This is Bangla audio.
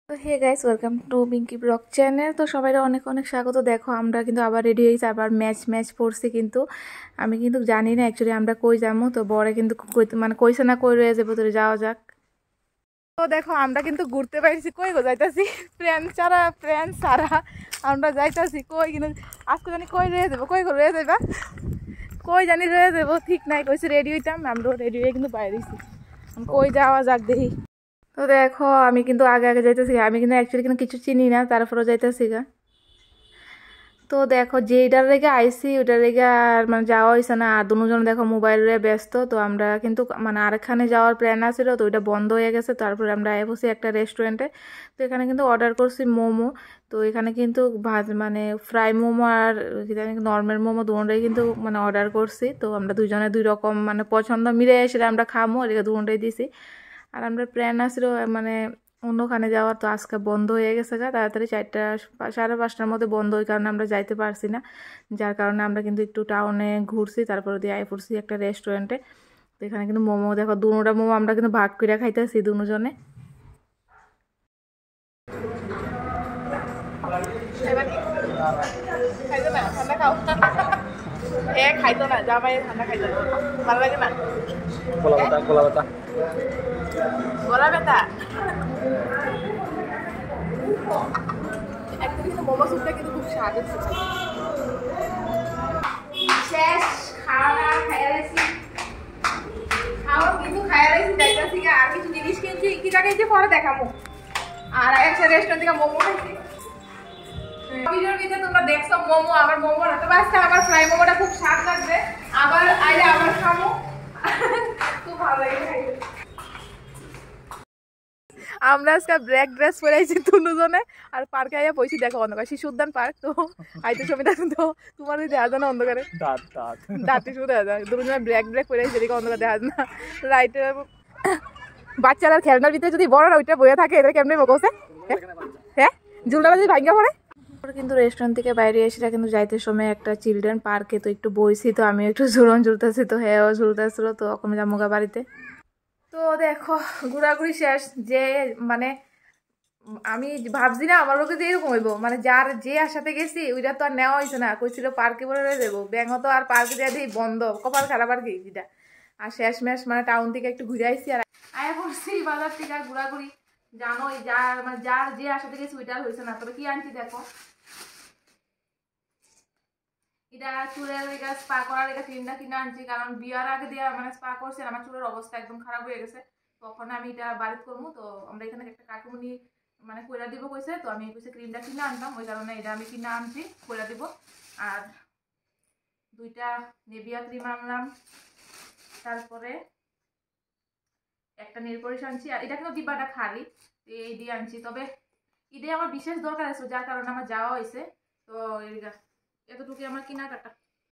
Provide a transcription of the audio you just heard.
তো hey guys, welcome to Pinky blog channel. তো সবাই অনেক অনেক স্বাগত। দেখো আমরা কিন্তু আবার রেডি হয়েছি, আবার ম্যাচ পড়ছি। কিন্তু আমি কিন্তু জানি না অ্যাকচুয়ালি আমরা কই যাবো। তো বরে কিন্তু মানে কইছে না কই রয়ে যাবো, তো যাওয়া যাক। তো দেখো আমরা কিন্তু ঘুরতে পাইছি, কই গো যাইতাছি ফ্রেন্ড সারা আমরা যাইতাছি কই, কিন্তু আজকে জানি কই রয়ে যাবো, কই গো রয়ে যাবা, কই জানি রয়ে যাবো ঠিক নাই। কইছি রেডি হইতাম, আমরা রেডি হয়ে কিন্তু বাইরে দিছি, কই যাওয়া যাক দেখি। তো দেখো আমি কিন্তু আগে আগে যাইতেছি, আমি কিন্তু অ্যাকচুয়ালি কিন্তু কিছু চিনি না, তারপরেও যাইতেছি গা। তো দেখো যেটার রেগে আইসি ওইটার রেগে আর মানে যাওয়া হয়েছে না, আর দুজন দেখো মোবাইলে ব্যস্ত। তো আমরা কিন্তু মানে আরেকখানে যাওয়ার প্ল্যান আছিল, তো ওইটা বন্ধ হয়ে গেছে। তারপরে আমরা বসি একটা রেস্টুরেন্টে। তো এখানে কিন্তু অর্ডার করছি মোমো। তো এখানে কিন্তু মানে ফ্রাই মোমো আর নর্মাল মোমো দুটোটাই কিন্তু মানে অর্ডার করছি। তো আমরা দুজনে দুই রকম মানে পছন্দ মিলে সেটা আমরা খামো, এদিকে দুটোটাই দিছি। আর আমরা প্ল্যান আসলো মানে অন্যখানে যাওয়ার, তো আজকে বন্ধ হয়ে গেছে গা তাড়াতাড়ি 4:30টার মধ্যে বন্ধ, ওই কারণে আমরা যাইতে পারছি না। যার কারণে আমরা কিন্তু একটু টাউনে ঘুরছি, তারপরে দিয়ে আয় পড়ছি একটা রেস্টুরেন্টে। তো এখানে কিন্তু মোমো দেখো, দুটা মোমো আমরা কিন্তু ভাগ করে খাইতেছি দুজনে। খাইতো না জামাই, ঠান্ডা খাইতো না, ভালো লাগে না, গলা ব্যথা। একদম কিন্তু মোমো স্যুপটা কিন্তু খুব স্বাদ হচ্ছে। শেষ খাওয়া খাইয়া গেছি, খাওয়া কিন্তু খাইয়া গেছি, যাইতেছি আর কিছু জিনিস কিনছি, কি টাকা পরে দেখামো। আর একটা রেস্টুরেন্ট থেকে মোমো খাইছি। ভিডিওর ভিতরে তোমরা দেখছো মোমো, আবার মোমো রাতে বাসতে আমার ফ্রাই মোমোটা খুব স্বাদ লাগবে, আবার আইলে আবার খামো, খুব ভালো লাগে খাইতে। আমরা আজকে ব্ল্যাক ড্রেস পরে আইছি দুজনে, আর পার্কে আইয়া বইছি দেখো অন্ধকার, শিশু উদ্যান পার্ক। তো আইতে ছবি দেখুন, তো তোমার দেখা যায় না অন্ধকারে, দাঁতে শুধু দেখা যায়। দুজনে ব্ল্যাক পরে আইছি, এদিকে অন্ধকার দেখা যায় না। রাইটে বাচ্চারা খেলনার ভিতরে যদি বড়রা ওইটা বইয়া থাকে, এদের কেমনি বকছে, হ্যাঁ ঝুলটা যদি ভাঙ্গা পড়ে। কিন্তু রেস্টুরেন্ট থেকে বাইরে এসে কিন্তু যাইতে সময় একটা চিলড্রেন পার্কে তো একটু বইছি, তো আমি একটু ঝুলতেছি, তো হ্যাঁ ঝুলতেছিল। তো এখন জামুগা বাড়িতে। তো দেখো ঘোরাঘুরি শেষ। যে মানে আমি ভাবছি না আমার লোকে যে এরকম হইব, মানে যার যে আশাতে গেছি ওইটা তো আর নেওয়া হয়েছে না। কইছিল পার্কে বলে দেবো, ব্যাঙ তো আর পার্কে দিয়ে দিই বন্ধ, কপাল খারাপ আর কি যেটা। আর শেষ ম্যাশ মানে টাউন থেকে একটু ঘুরে আইসি, আর আয়া করছি বাজার থেকে ঘোরাঘুরি। জানো যার মানে যার যে আশাতে গেছি ওইটা হয়েছে না। তবে কি আনছি দেখো, এটা চুলের স্পা করার ক্রিমটা কিনে আনছি, কারণ বিয়ার আগে দিয়ে মানে স্পা করছি, আমার চুলের অবস্থা একদম খারাপ হয়ে গেছে। তখন আমি এটা বাড়িতে করবো। তো আমরা এখানে একটা কাকুমনি মানে কইরা দিব কইছে, তো আমি কইছে ক্রিমটা কিনে আনতাম, ওই কারণে এটা আমি কিনে আনছি, কইরা দিব। আর দুইটা নেভিয়া ক্রিম আনলাম, তারপরে একটা নেল পলিশ আনছি। আর এটা কিন্তু ডিব্বাটা খালি, এই দিয়ে আনছি। তবে ঈদে আমার বিশেষ দরকার আছে, যার কারণে আমার যাওয়া হয়েছে। তো এতটুকু আমার কেনাকাটা।